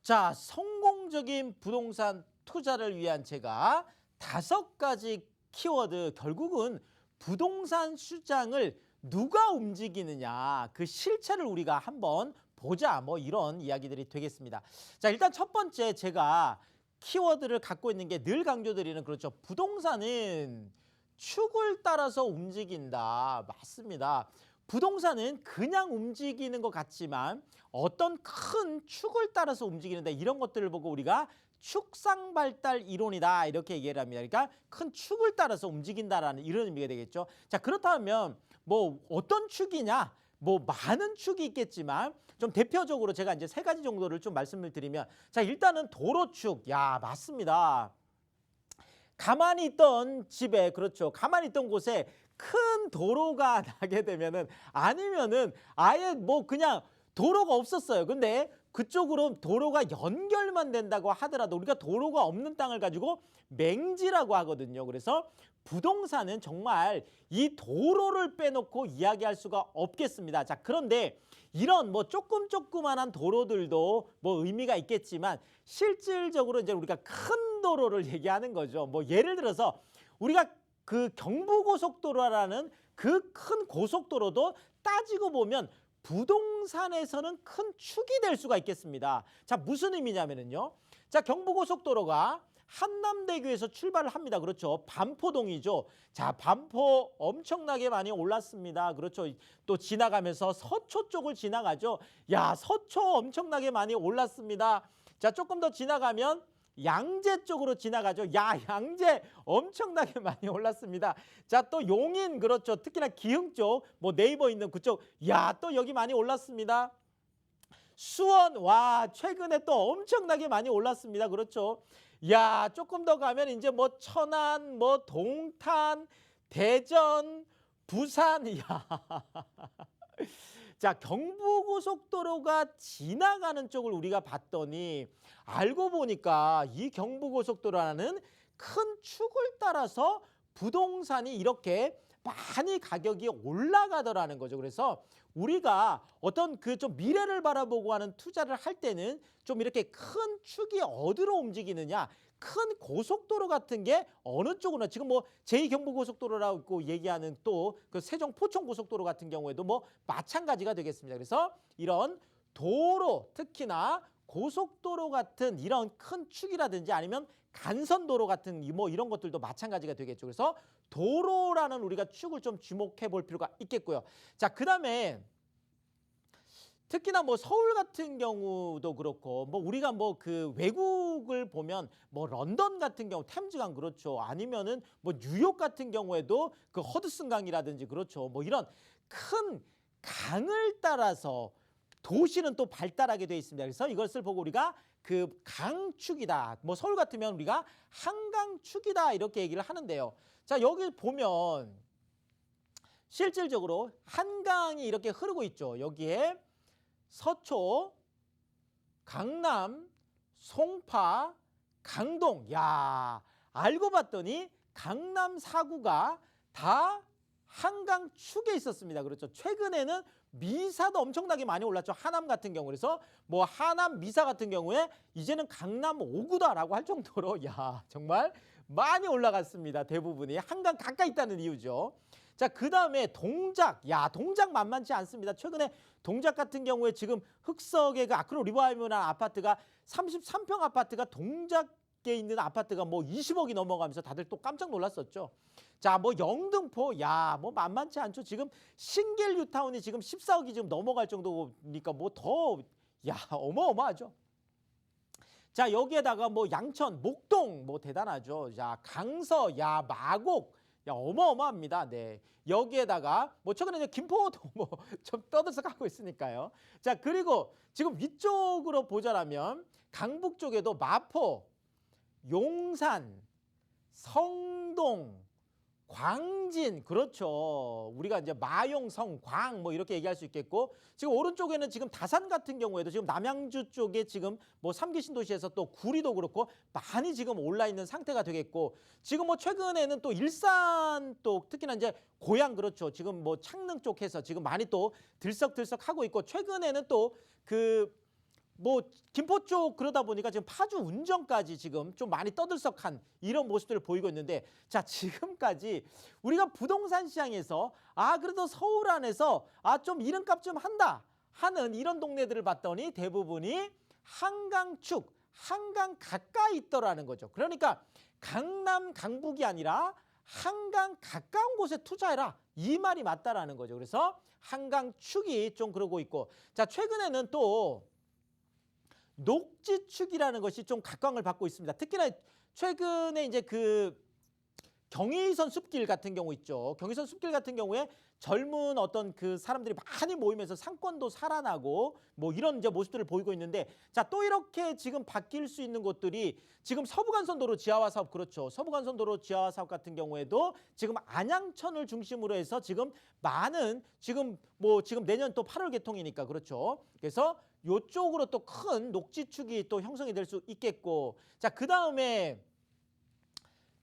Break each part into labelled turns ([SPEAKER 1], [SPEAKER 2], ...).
[SPEAKER 1] 자, 성공적인 부동산 투자를 위한 제가 5가지 키워드, 결국은 부동산 시장을 누가 움직이느냐, 그 실체를 우리가 한번 보자, 뭐 이런 이야기들이 되겠습니다. 자, 일단 첫 번째 제가 키워드를 갖고 있는 게 늘 강조드리는, 그렇죠, 부동산은 축을 따라서 움직인다. 맞습니다. 부동산은 그냥 움직이는 것 같지만 어떤 큰 축을 따라서 움직이는데, 이런 것들을 보고 우리가 축상발달 이론이다 이렇게 얘기를 합니다. 그러니까 큰 축을 따라서 움직인다라는 이런 의미가 되겠죠. 자, 그렇다면 뭐 어떤 축이냐? 뭐 많은 축이 있겠지만 좀 대표적으로 제가 이제 3가지 정도를 좀 말씀을 드리면, 자, 일단은 도로축. 야, 맞습니다. 가만히 있던 집에, 그렇죠, 가만히 있던 곳에 큰 도로가 나게 되면은, 아니면은 아예 뭐 그냥 도로가 없었어요. 근데 그쪽으로 도로가 연결만 된다고 하더라도 우리가 도로가 없는 땅을 가지고 맹지라고 하거든요. 그래서 부동산은 정말 이 도로를 빼놓고 이야기할 수가 없겠습니다. 자, 그런데 이런 뭐 조그만한 도로들도 뭐 의미가 있겠지만, 실질적으로 이제 우리가 큰 도로를 얘기하는 거죠. 뭐 예를 들어서 우리가 그 경부고속도로라는 그 큰 고속도로도 따지고 보면 부동산에서는 큰 축이 될 수가 있겠습니다. 자, 무슨 의미냐면요. 자, 경부고속도로가 한남대교에서 출발을 합니다. 그렇죠. 반포동이죠. 자, 반포 엄청나게 많이 올랐습니다. 그렇죠. 또 지나가면서 서초 쪽을 지나가죠. 야, 서초 엄청나게 많이 올랐습니다. 자, 조금 더 지나가면 양재 쪽으로 지나가죠. 야, 양재 엄청나게 많이 올랐습니다. 자, 또 용인, 그렇죠, 특히나 기흥 쪽, 뭐 네이버 있는 그쪽, 야, 또 여기 많이 올랐습니다. 수원, 와, 최근에 또 엄청나게 많이 올랐습니다. 그렇죠. 야, 조금 더 가면 이제 뭐 천안, 뭐 동탄, 대전, 부산, 야. 자, 경부고속도로가 지나가는 쪽을 우리가 봤더니 알고 보니까 이 경부고속도로라는 큰 축을 따라서 부동산이 이렇게 많이 가격이 올라가더라는 거죠. 그래서 우리가 어떤 그 좀 미래를 바라보고 하는 투자를 할 때는 좀 이렇게 큰 축이 어디로 움직이느냐, 큰 고속도로 같은 게 어느 쪽으로, 지금 뭐 제2경부고속도로라고 얘기하는 또 그 세종 포천고속도로 같은 경우에도 뭐 마찬가지가 되겠습니다. 그래서 이런 도로, 특히나 고속도로 같은 이런 큰 축이라든지 아니면 간선도로 같은 뭐 이런 것들도 마찬가지가 되겠죠. 그래서 도로라는 우리가 축을 좀 주목해 볼 필요가 있겠고요. 자, 그다음에 특히나 뭐 서울 같은 경우도 그렇고, 뭐 우리가 뭐 그 외국을 보면 뭐 런던 같은 경우 템즈강, 그렇죠, 아니면은 뭐 뉴욕 같은 경우에도 그 허드슨 강이라든지, 그렇죠, 뭐 이런 큰 강을 따라서 도시는 또 발달하게 되어 있습니다. 그래서 이것을 보고 우리가 그 강축이다, 뭐 서울 같으면 우리가 한강축이다 이렇게 얘기를 하는데요. 자, 여기 보면 실질적으로 한강이 이렇게 흐르고 있죠. 여기에 서초, 강남, 송파, 강동. 야, 알고 봤더니 강남 4구가 다 한강축에 있었습니다. 그렇죠. 최근에는 미사도 엄청나게 많이 올랐죠. 하남 같은 경우. 그래서 뭐 하남 미사 같은 경우에 이제는 강남 5구다라고 할 정도로, 야, 정말 많이 올라갔습니다. 대부분이 한강 가까이 있다는 이유죠. 자, 그다음에 동작. 야, 동작 만만치 않습니다. 최근에 동작 같은 경우에 지금 흑석의 그 아크로 리바이브라는 아파트가 33평 아파트가 동작에 있는 아파트가 뭐 20억이 넘어가면서 다들 또 깜짝 놀랐었죠. 자, 뭐 영등포, 야, 뭐 만만치 않죠. 지금 신길 뉴타운이 지금 14억이 지금 넘어갈 정도니까 뭐 더, 야, 어마어마하죠. 자, 여기에다가 뭐 양천, 목동 뭐 대단하죠. 자, 강서, 야, 마곡, 야, 어마어마합니다. 네. 여기에다가 뭐 최근에 이제 김포도 뭐 좀 떠들썩하고 있으니까요. 자, 그리고 지금 위쪽으로 보자라면 강북 쪽에도 마포, 용산, 성동, 광진, 그렇죠. 우리가 이제 마용성, 광 뭐 이렇게 얘기할 수 있겠고, 지금 오른쪽에는 지금 다산 같은 경우에도 지금 남양주 쪽에 지금 뭐 3기 신도시에서 또 구리도 그렇고 많이 지금 올라 있는 상태가 되겠고, 지금 뭐 최근에는 또 일산 또 특히나 이제 고양, 그렇죠, 지금 뭐 창릉 쪽에서 지금 많이 또 들썩들썩 하고 있고, 최근에는 또 그 뭐 김포 쪽 그러다 보니까 지금 파주 운정까지 지금 좀 많이 떠들썩한 이런 모습들을 보이고 있는데, 자, 지금까지 우리가 부동산 시장에서 그래도 서울 안에서 좀 이름값 좀 한다 하는 이런 동네들을 봤더니 대부분이 한강축, 한강 가까이 있더라는 거죠. 그러니까 강남, 강북이 아니라 한강 가까운 곳에 투자해라, 이 말이 맞다라는 거죠. 그래서 한강축이 좀 그러고 있고, 자, 최근에는 또 녹지축이라는 것이 좀 각광을 받고 있습니다. 특히나 최근에 이제 그 경의선 숲길 같은 경우 있죠. 경의선 숲길 같은 경우에 젊은 어떤 그 사람들이 많이 모이면서 상권도 살아나고 뭐 이런 이제 모습들을 보이고 있는데, 자, 또 이렇게 지금 바뀔 수 있는 곳들이 지금 서부간선도로 지하화 사업, 그렇죠. 서부간선도로 지하화 사업 같은 경우에도 지금 안양천을 중심으로 해서 지금 많은 지금 내년 또 8월 개통이니까, 그렇죠. 그래서 요쪽으로 또 큰 녹지축이 또 형성이 될 수 있겠고, 자, 그다음에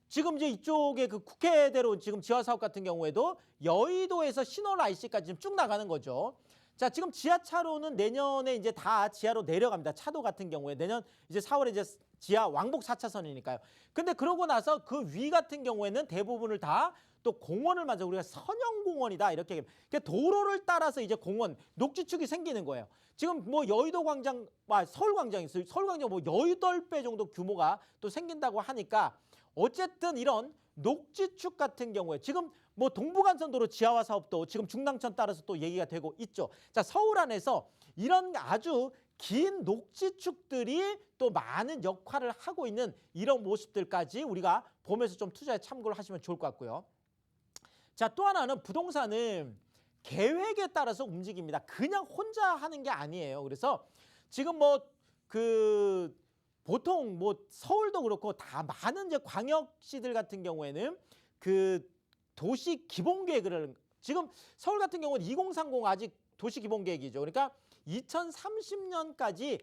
[SPEAKER 1] 지금 이제 이쪽에 그 국회대로 지금 지하 사업 같은 경우에도 여의도에서 신월 IC까지 지금 쭉 나가는 거죠. 자, 지금 지하차로는 내년에 이제 다 지하로 내려갑니다. 차도 같은 경우에 내년 이제 4월에 이제 지하 왕복 4차선이니까요. 근데 그러고 나서 그 위 같은 경우에는 대부분을 다 또 공원을 만들어 우리가 선형공원이다 이렇게, 그러니까 도로를 따라서 이제 공원, 녹지축이 생기는 거예요. 지금 뭐 여의도 광장, 서울광장이 있어요. 서울광장 뭐 8배 정도 규모가 또 생긴다고 하니까, 어쨌든 이런 녹지축 같은 경우에 지금 뭐 동부간선도로 지하화 사업도 지금 중랑천 따라서 또 얘기가 되고 있죠. 자, 서울 안에서 이런 아주 긴 녹지축들이 또 많은 역할을 하고 있는 이런 모습들까지 우리가 보면서 좀 투자에 참고를 하시면 좋을 것 같고요. 자, 또 하나는 부동산은 계획에 따라서 움직입니다. 그냥 혼자 하는 게 아니에요. 그래서 지금 보통 서울도 그렇고 다 많은 이제 광역시들 같은 경우에는 그 도시 기본 계획을, 지금 서울 같은 경우는 2030 아직 도시 기본 계획이죠. 그러니까 2030년까지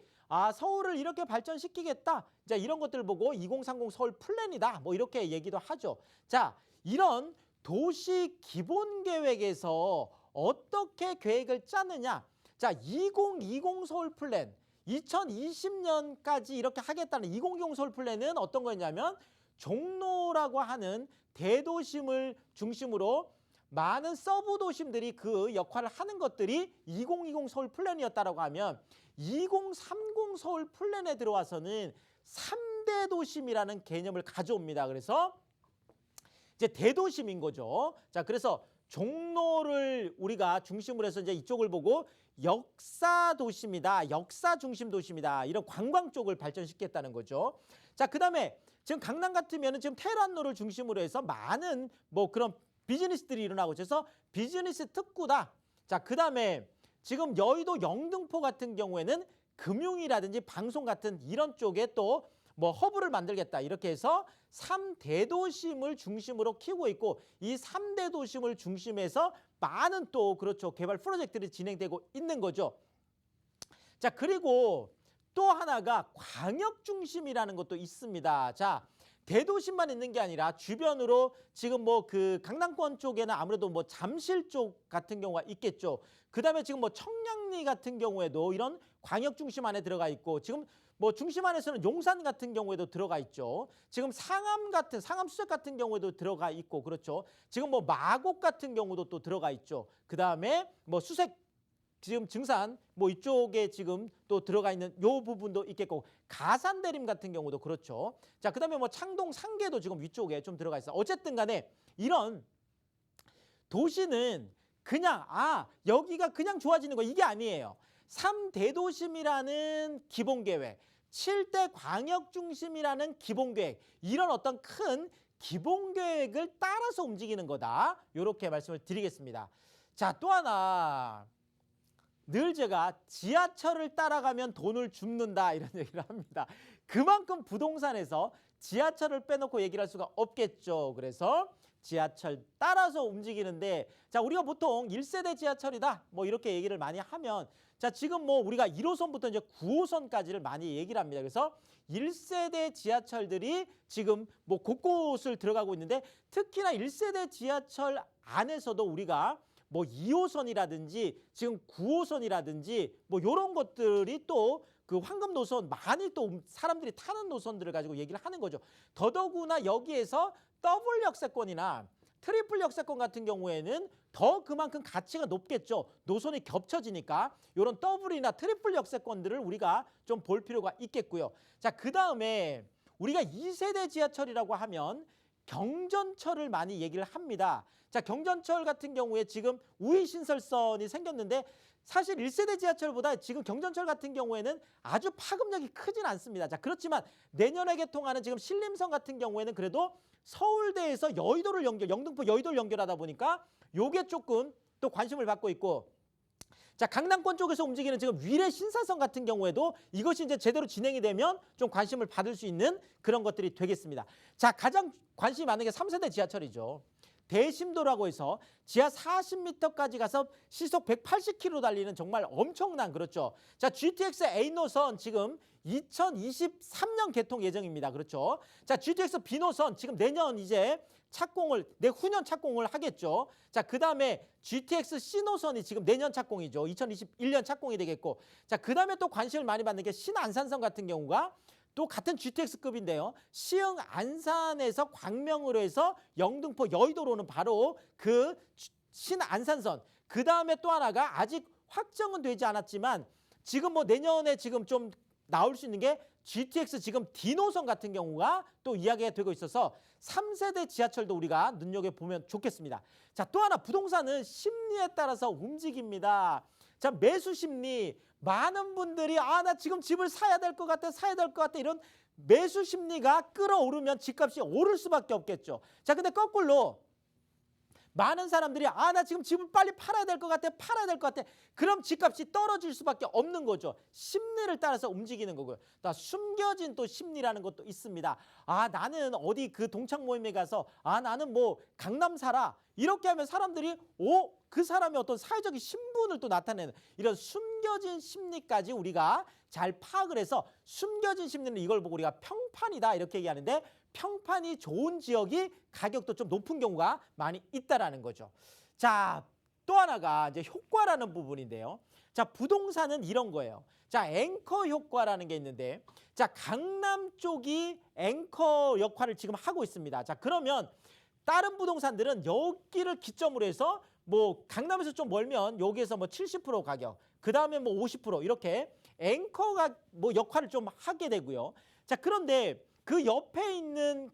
[SPEAKER 1] 서울을 이렇게 발전시키겠다. 자, 이런 것들을 보고 2030 서울 플랜이다. 뭐 이렇게 얘기도 하죠. 자, 이런 도시 기본 계획에서 어떻게 계획을 짜느냐? 자, 2020 서울 플랜 2020년까지 이렇게 하겠다는 2020 서울 플랜은 어떤 거였냐면, 종로라고 하는 대도심을 중심으로 많은 서브 도심들이 그 역할을 하는 것들이 2020 서울 플랜이었다라고 하면, 2030 서울 플랜에 들어와서는 3대 도심이라는 개념을 가져옵니다. 그래서 이제 대도심인 거죠. 자, 그래서 종로를 우리가 중심으로 해서 이제 이쪽을 보고 역사 도심이다, 역사 중심 도심이다, 이런 관광 쪽을 발전시키겠다는 거죠. 자, 그다음에 지금 강남 같으면은 지금 테헤란로를 중심으로 해서 많은 그런 비즈니스들이 일어나고 있어서 비즈니스 특구다. 자, 그다음에 지금 여의도 영등포 같은 경우에는 금융이라든지 방송 같은 이런 쪽에 또 허브를 만들겠다, 이렇게 해서 3대도심을 중심으로 키우고 있고, 이 3대 도심을 중심해서 많은 또 그렇죠 개발 프로젝트들이 진행되고 있는 거죠. 자, 그리고 또 하나가 광역 중심이라는 것도 있습니다. 자, 대도심만 있는 게 아니라 주변으로 지금 그 강남권 쪽에는 아무래도 잠실 쪽 같은 경우가 있겠죠. 그다음에 지금 청량리 같은 경우에도 이런 광역 중심 안에 들어가 있고, 지금 중심 안에서는 용산 같은 경우에도 들어가 있죠. 지금 상암 수색 같은 경우에도 들어가 있고, 그렇죠. 지금 마곡 같은 경우도 또 들어가 있죠. 그다음에 수색 지금 증산 이쪽에 지금 또 들어가 있는 요 부분도 있겠고, 가산대림 같은 경우도 그렇죠. 자, 그다음에 창동 상계도 지금 위쪽에 좀 들어가 있어. 어쨌든 간에 이런 도시는 그냥 여기가 그냥 좋아지는 거, 이게 아니에요. 3대도심이라는 기본계획, 7대 광역중심이라는 기본계획, 이런 어떤 큰 기본계획을 따라서 움직이는 거다, 이렇게 말씀을 드리겠습니다. 자, 또 하나, 늘 제가 지하철을 따라가면 돈을 줍는다 이런 얘기를 합니다. 그만큼 부동산에서 지하철을 빼놓고 얘기를 할 수가 없겠죠. 그래서 지하철 따라서 움직이는데, 자, 우리가 보통 1세대 지하철이다 이렇게 얘기를 많이 하면, 자, 지금 우리가 1호선부터 이제 9호선까지를 많이 얘기를 합니다. 그래서 1세대 지하철들이 지금 곳곳을 들어가고 있는데, 특히나 1세대 지하철 안에서도 우리가 2호선이라든지 지금 9호선이라든지 이런 것들이 또 그 황금 노선 많이 또 사람들이 타는 노선들을 가지고 얘기를 하는 거죠. 더더구나 여기에서 더블 역세권이나 트리플 역세권 같은 경우에는 더 그만큼 가치가 높겠죠. 노선이 겹쳐지니까 이런 더블이나 트리플 역세권들을 우리가 좀 볼 필요가 있겠고요. 자, 그다음에 우리가 2세대 지하철이라고 하면 경전철을 많이 얘기를 합니다. 자, 경전철 같은 경우에 지금 우이신설선이 생겼는데 사실 1세대 지하철보다 지금 경전철 같은 경우에는 아주 파급력이 크진 않습니다. 자, 그렇지만 내년에 개통하는 지금 신림선 같은 경우에는 그래도 서울대에서 여의도를 영등포 여의도를 연결하다 보니까 요게 조금 또 관심을 받고 있고, 자, 강남권 쪽에서 움직이는 지금 위례 신사선 같은 경우에도 이것이 이제 제대로 진행이 되면 좀 관심을 받을 수 있는 그런 것들이 되겠습니다. 자, 가장 관심이 많은 게 3세대 지하철이죠. 대심도라고 해서 지하 40m까지 가서 시속 180km 달리는 정말 엄청난, 그렇죠. 자, GTX A 노선 지금 2023년 개통 예정입니다. 그렇죠. 자, GTX B 노선 지금 내년 이제 내후년 착공을 하겠죠. 자, 그다음에 GTX C 노선이 지금 내년 착공이죠. 2021년 착공이 되겠고, 자, 그다음에 또 관심을 많이 받는 게 신안산선 같은 경우가 또 같은 GTX급인데요. 시흥 안산에서 광명으로 해서 영등포 여의도로는 바로 그 신안산선. 그다음에 또 하나가 아직 확정은 되지 않았지만 지금 뭐 내년에 지금 좀 나올 수 있는 게 GTX 지금 D노선 같은 경우가 또 이야기가 되고 있어서 3세대 지하철도 우리가 눈여겨보면 좋겠습니다. 자, 또 하나 부동산은 심리에 따라서 움직입니다. 자, 매수 심리. 많은 분들이 나 지금 집을 사야 될 것 같아, 이런 매수 심리가 끌어오르면 집값이 오를 수밖에 없겠죠. 자, 근데 거꾸로 많은 사람들이 나 지금 집을 빨리 팔아야 될 것 같아, 그럼 집값이 떨어질 수밖에 없는 거죠. 심리를 따라서 움직이는 거고요. 또 숨겨진 또 심리라는 것도 있습니다. 나는 어디 그 동창 모임에 가서 나는 뭐 강남 살아, 이렇게 하면 사람들이 그 사람의 어떤 사회적인 신분을 또 나타내는 이런 숨겨진 심리까지 우리가 잘 파악을 해서, 숨겨진 심리는 이걸 보고 우리가 평판이다 이렇게 얘기하는데, 평판이 좋은 지역이 가격도 좀 높은 경우가 많이 있다라는 거죠. 자, 또 하나가 이제 효과라는 부분인데요. 자, 부동산은 이런 거예요. 자, 앵커 효과라는 게 있는데, 자, 강남 쪽이 앵커 역할을 지금 하고 있습니다. 자, 그러면 다른 부동산들은 여기를 기점으로 해서 뭐 강남에서 좀 멀면 여기에서 뭐 70% 가격, 그 다음에 뭐 50% 이렇게 앵커가 뭐 역할을 좀 하게 되고요. 자, 그런데 그 옆에 있는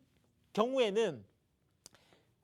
[SPEAKER 1] 경우에는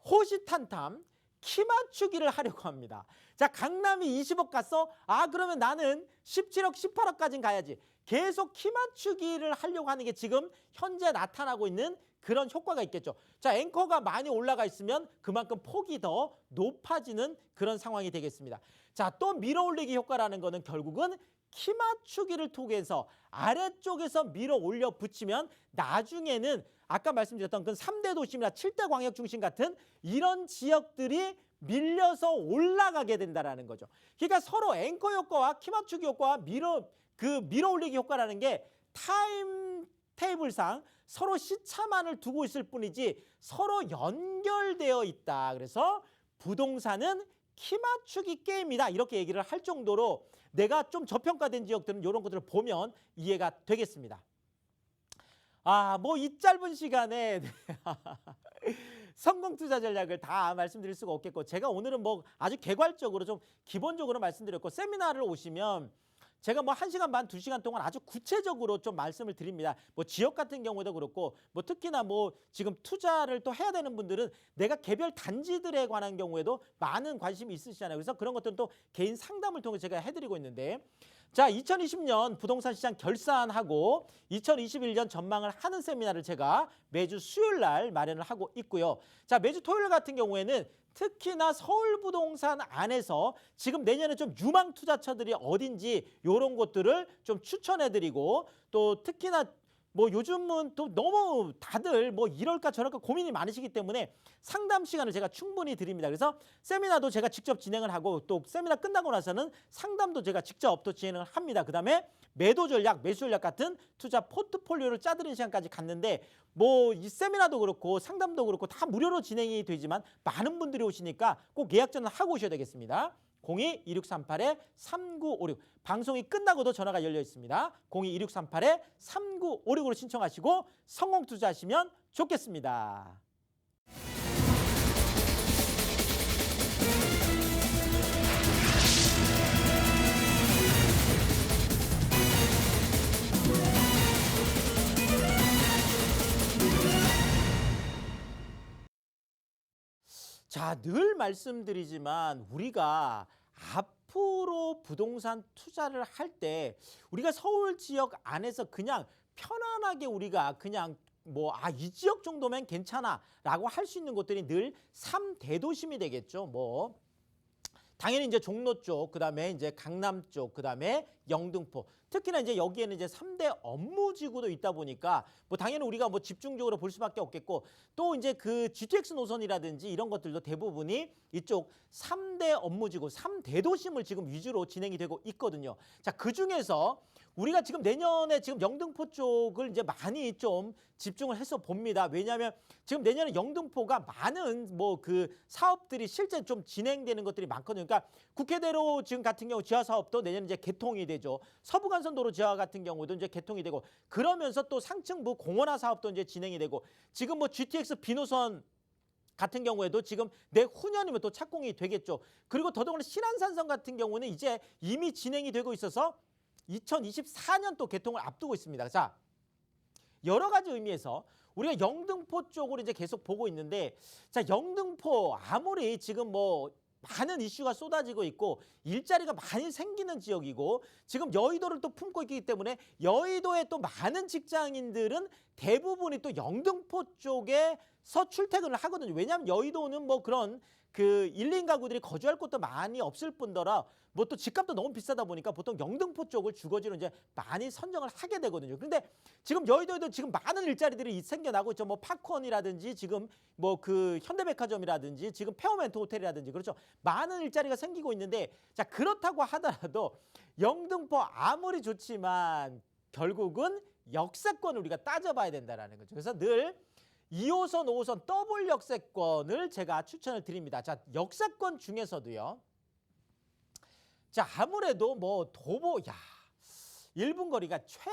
[SPEAKER 1] 호시탄탐 키 맞추기를 하려고 합니다. 자, 강남이 20억 갔어? 그러면 나는 17억, 18억까지는 가야지. 계속 키 맞추기를 하려고 하는 게 지금 현재 나타나고 있는 그런 효과가 있겠죠. 자, 앵커가 많이 올라가 있으면 그만큼 폭이 더 높아지는 그런 상황이 되겠습니다. 자, 또 밀어 올리기 효과라는 거는 결국은 키 맞추기를 통해서 아래쪽에서 밀어 올려 붙이면 나중에는 아까 말씀드렸던 그 3대 도심이나 7대 광역 중심 같은 이런 지역들이 밀려서 올라가게 된다라는 거죠. 그러니까 서로 앵커 효과와 키 맞추기 효과와 밀어 올리기 효과라는 게 타임 테이블상 서로 시차만을 두고 있을 뿐이지 서로 연결되어 있다. 그래서 부동산은 키 맞추기 게임이다. 이렇게 얘기를 할 정도로 내가 좀 저평가된 지역들은 이런 것들을 보면 이해가 되겠습니다. 뭐 이 짧은 시간에 성공 투자 전략을 다 말씀드릴 수가 없겠고, 제가 오늘은 뭐 아주 개괄적으로 좀 기본적으로 말씀드렸고, 세미나를 오시면 제가 뭐 1시간 반, 2시간 동안 아주 구체적으로 좀 말씀을 드립니다. 뭐 지역 같은 경우도 그렇고, 뭐 특히나 뭐 지금 투자를 또 해야 되는 분들은 내가 개별 단지들에 관한 경우에도 많은 관심이 있으시잖아요. 그래서 그런 것들은 또 개인 상담을 통해 제가 해드리고 있는데, 자, 2020년 부동산 시장 결산하고 2021년 전망을 하는 세미나를 제가 매주 수요일 날 마련을 하고 있고요. 자, 매주 토요일 같은 경우에는 특히나 서울 부동산 안에서 지금 내년에 좀 유망 투자처들이 어딘지 이런 것들을 좀 추천해드리고, 또 특히나 뭐 요즘은 또 너무 다들 뭐 이럴까 저럴까 고민이 많으시기 때문에 상담 시간을 제가 충분히 드립니다. 그래서 세미나도 제가 직접 진행을 하고, 또 세미나 끝나고 나서는 상담도 제가 직접 또 진행을 합니다. 그다음에 매도 전략, 매수 전략 같은 투자 포트폴리오를 짜드리는 시간까지 갔는데, 뭐 이 세미나도 그렇고 상담도 그렇고 다 무료로 진행이 되지만 많은 분들이 오시니까 꼭 예약 전화 하고 오셔야 되겠습니다. 02-2638-3956. 방송이 끝나고도 전화가 열려 있습니다. 02-2638-3956으로 신청하시고 성공 투자하시면 좋겠습니다. 자, 늘 말씀드리지만 우리가 앞으로 부동산 투자를 할 때 우리가 서울 지역 안에서 그냥 편안하게 우리가 그냥 이 지역 정도면 괜찮아라고 할 수 있는 곳들이 늘 3대도심이 되겠죠. 당연히 이제 종로 쪽, 그다음에 이제 강남 쪽, 그다음에 영등포. 특히나 이제 여기에는 이제 3대 업무지구도 있다 보니까 당연히 우리가 집중적으로 볼 수밖에 없겠고, 또 이제 그 GTX 노선이라든지 이런 것들도 대부분이 이쪽 3대 업무지구, 3대도심을 지금 위주로 진행이 되고 있거든요. 자, 그중에서 우리가 지금 내년에 지금 영등포 쪽을 이제 많이 좀 집중을 해서 봅니다. 왜냐하면 지금 내년에 영등포가 많은 그 사업들이 실제 좀 진행되는 것들이 많거든요. 그러니까 국회대로 지금 같은 경우 지하 사업도 내년 이제 개통이 되죠. 서부간선도로 지하 같은 경우도 이제 개통이 되고, 그러면서 또 상층부 공원화 사업도 이제 진행이 되고, 지금 GTX 비노선 같은 경우에도 지금 내후년이면 또 착공이 되겠죠. 그리고 더더군다나 신안산선 같은 경우는 이제 이미 진행이 되고 있어서 2024년 또 개통을 앞두고 있습니다. 자, 여러 가지 의미에서 우리가 영등포 쪽으로 이제 계속 보고 있는데, 자, 영등포 아무리 지금 많은 이슈가 쏟아지고 있고 일자리가 많이 생기는 지역이고, 지금 여의도를 또 품고 있기 때문에 여의도에 또 많은 직장인들은 대부분이 또 영등포 쪽에서 출퇴근을 하거든요. 왜냐하면 여의도는 그런 그 1, 2인 가구들이 거주할 곳도 많이 없을 뿐더러 또 집값도 너무 비싸다 보니까 보통 영등포 쪽을 주거지로 이제 많이 선정을 하게 되거든요. 그런데 지금 여의도에도 지금 많은 일자리들이 생겨나고 있죠. 파크원이라든지 지금 그 현대백화점이라든지 지금 페어멘트 호텔이라든지, 그렇죠. 많은 일자리가 생기고 있는데, 자, 그렇다고 하더라도 영등포 아무리 좋지만 결국은 역세권을 우리가 따져봐야 된다라는 거죠. 그래서 늘 2호선, 5호선 더블 역세권을 제가 추천을 드립니다. 자, 역세권 중에서도요. 자, 아무래도 도보 1분 거리가 최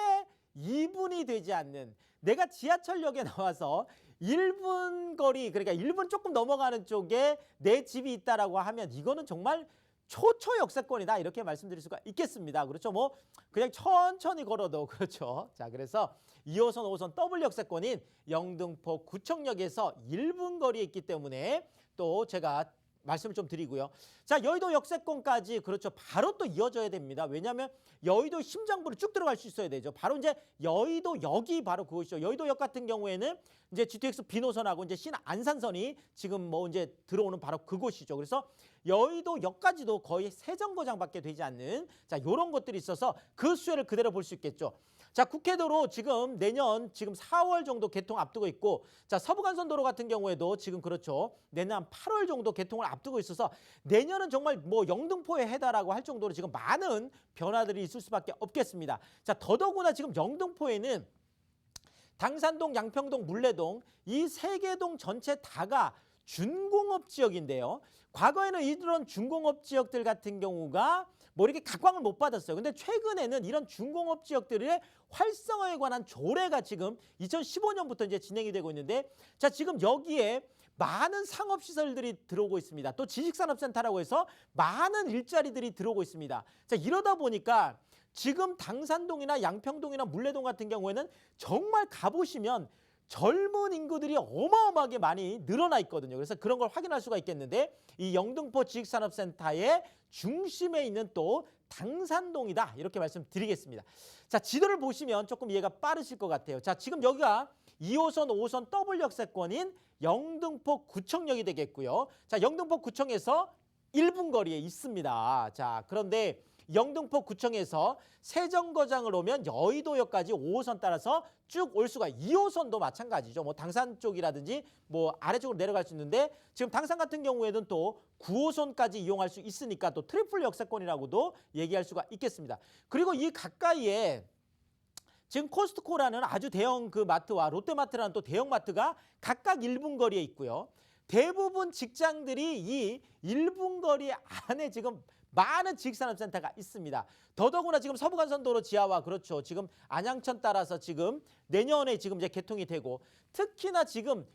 [SPEAKER 1] 2분이 되지 않는, 내가 지하철역에 나와서 1분 거리, 그러니까 1분 조금 넘어가는 쪽에 내 집이 있다라고 하면 이거는 정말 초초 역세권이다, 이렇게 말씀드릴 수가 있겠습니다. 그렇죠. 그냥 천천히 걸어도, 그렇죠. 자, 그래서 2호선, 5호선 더블 역세권인 영등포 구청역에서 1분 거리에 있기 때문에 또 제가 말씀을 좀 드리고요. 자, 여의도 역세권까지, 그렇죠, 바로 또 이어져야 됩니다. 왜냐하면 여의도 심장부로 쭉 들어갈 수 있어야 되죠. 바로 이제 여의도역이 바로 그것이죠. 여의도역 같은 경우에는 이제 GTX 비노선하고 이제 신안산선이 지금 이제 들어오는 바로 그곳이죠. 그래서 여의도역까지도 거의 세 정거장밖에 되지 않는, 자, 요런 것들이 있어서 그 수혜를 그대로 볼 수 있겠죠. 자, 국회도로 지금 내년 지금 4월 정도 개통 앞두고 있고, 자, 서부간선도로 같은 경우에도 지금, 그렇죠, 내년 8월 정도 개통을 앞두고 있어서 내년은 정말 영등포에 해다라고 할 정도로 지금 많은 변화들이 있을 수밖에 없겠습니다. 자, 더더구나 지금 영등포에는 당산동, 양평동, 물레동 이 세 개 동 전체 다가 준공업 지역인데요. 과거에는 이런 준공업 지역들 같은 경우가 이렇게 각광을 못 받았어요. 근데 최근에는 이런 준공업 지역들의 활성화에 관한 조례가 지금 2015년부터 이제 진행이 되고 있는데, 자, 지금 여기에 많은 상업시설들이 들어오고 있습니다. 또 지식산업센터라고 해서 많은 일자리들이 들어오고 있습니다. 자, 이러다 보니까 지금 당산동이나 양평동이나 물레동 같은 경우에는 정말 가보시면 젊은 인구들이 어마어마하게 많이 늘어나 있거든요. 그래서 그런 걸 확인할 수가 있겠는데, 이 영등포 지식산업센터의 중심에 있는 또 당산동이다, 이렇게 말씀드리겠습니다. 자, 지도를 보시면 조금 이해가 빠르실 것 같아요. 자, 지금 여기가 2호선, 5호선 더블 역세권인 영등포 구청역이 되겠고요. 자, 영등포 구청에서 1분 거리에 있습니다. 자, 그런데 영등포 구청에서 세정거장을 오면 여의도역까지 5호선 따라서 쭉 올 수가, 2호선도 마찬가지죠. 당산 쪽이라든지 아래쪽으로 내려갈 수 있는데, 지금 당산 같은 경우에는 또 9호선까지 이용할 수 있으니까 또 트리플 역세권이라고도 얘기할 수가 있겠습니다. 그리고 이 가까이에 지금 코스트코라는 아주 대형 그 마트와 롯데마트라는 또 대형 마트가 각각 1분 거리에 있고요. 대부분 직장들이 이 1분 거리 안에 지금 많은 지식산업센터가 있습니다. 더더구나 지금 서부간선도로 지하화 그렇죠. 지금 안양천 따라서 지금 내년에 지금 이제 개통이 되고 특히나 지금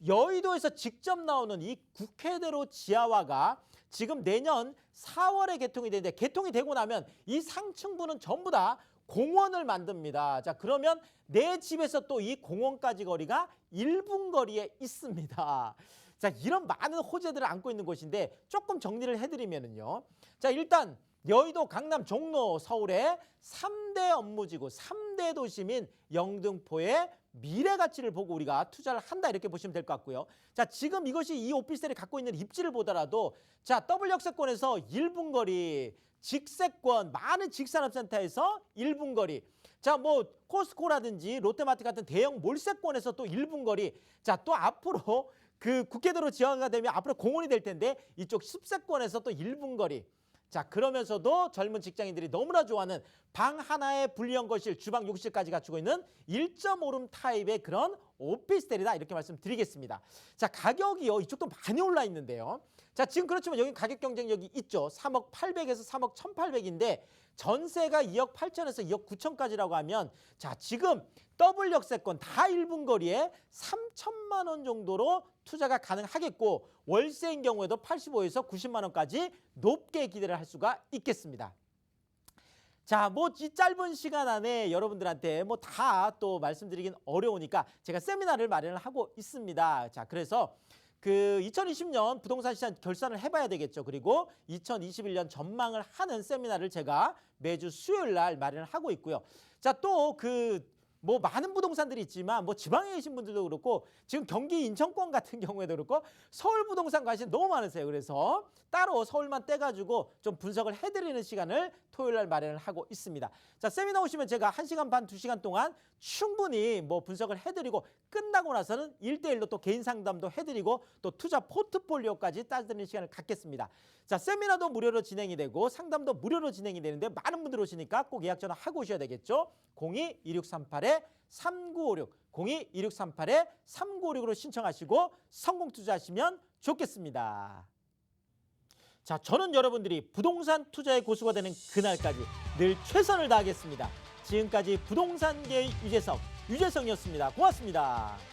[SPEAKER 1] 여의도에서 직접 나오는 이 국회대로 지하화가 지금 내년 4월에 개통이 되는데 개통이 되고 나면 이 상층부는 전부 다 공원을 만듭니다. 자, 그러면 내 집에서 또 이 공원까지 거리가 1분 거리에 있습니다. 자, 이런 많은 호재들을 안고 있는 곳인데 조금 정리를 해드리면은요. 자, 일단 여의도, 강남, 종로, 서울의 3대 업무지구, 3대 도심인 영등포의 미래 가치를 보고 우리가 투자를 한다 이렇게 보시면 될 것 같고요. 자, 지금 이것이 이 오피스텔이 갖고 있는 입지를 보더라도 자, 더블 역세권에서 1분 거리, 직세권, 많은 직산업센터에서 1분 거리. 자, 뭐 코스코라든지 롯데마트 같은 대형 몰세권에서 또 1분 거리. 자, 또 앞으로 그 국회대로 지하가 되면 앞으로 공원이 될 텐데 이쪽 습세권에서 또 1분 거리. 자, 그러면서도 젊은 직장인들이 너무나 좋아하는 방 하나에 분리형 거실, 주방, 욕실까지 갖추고 있는 1.5룸 타입의 그런 오피스텔이다 이렇게 말씀드리겠습니다. 자, 가격이요. 이쪽도 많이 올라 있는데요. 자, 지금 그렇지만 여기 가격 경쟁력이 있죠. 3억 800에서 3억 1800인데 전세가 2억 8천에서 2억 9천까지라고 하면 자, 지금 더블 역세권 다 1분 거리에 3천만 원 정도로 투자가 가능하겠고 월세인 경우에도 85에서 90만 원까지 높게 기대를 할 수가 있겠습니다. 자, 뭐 이 짧은 시간 안에 여러분들한테 뭐 다 또 말씀드리긴 어려우니까 제가 세미나를 마련을 하고 있습니다. 자, 그래서 그 2020년 부동산 시장 결산을 해봐야 되겠죠. 그리고 2021년 전망을 하는 세미나를 제가 매주 수요일 날 마련을 하고 있고요. 자, 또 뭐 많은 부동산들이 있지만 뭐 지방에 계신 분들도 그렇고 지금 경기 인천권 같은 경우에도 그렇고 서울 부동산 관심 너무 많으세요. 그래서 따로 서울만 떼가지고 좀 분석을 해드리는 시간을 토요일 날 마련을 하고 있습니다. 자, 세미나 오시면 제가 1시간 반, 2시간 동안 충분히 뭐 분석을 해드리고 끝나고 나서는 1대1로 또 개인 상담도 해드리고 또 투자 포트폴리오까지 따드리는 시간을 갖겠습니다. 자, 세미나도 무료로 진행이 되고 상담도 무료로 진행이 되는데 많은 분들 오시니까 꼭 예약 전화하고 오셔야 되겠죠. 02-2638-3956 02-2638-3956으로 신청하시고 성공 투자하시면 좋겠습니다. 자, 저는 여러분들이 부동산 투자의 고수가 되는 그날까지 늘 최선을 다하겠습니다. 지금까지 부동산계의 유재석이었습니다. 고맙습니다.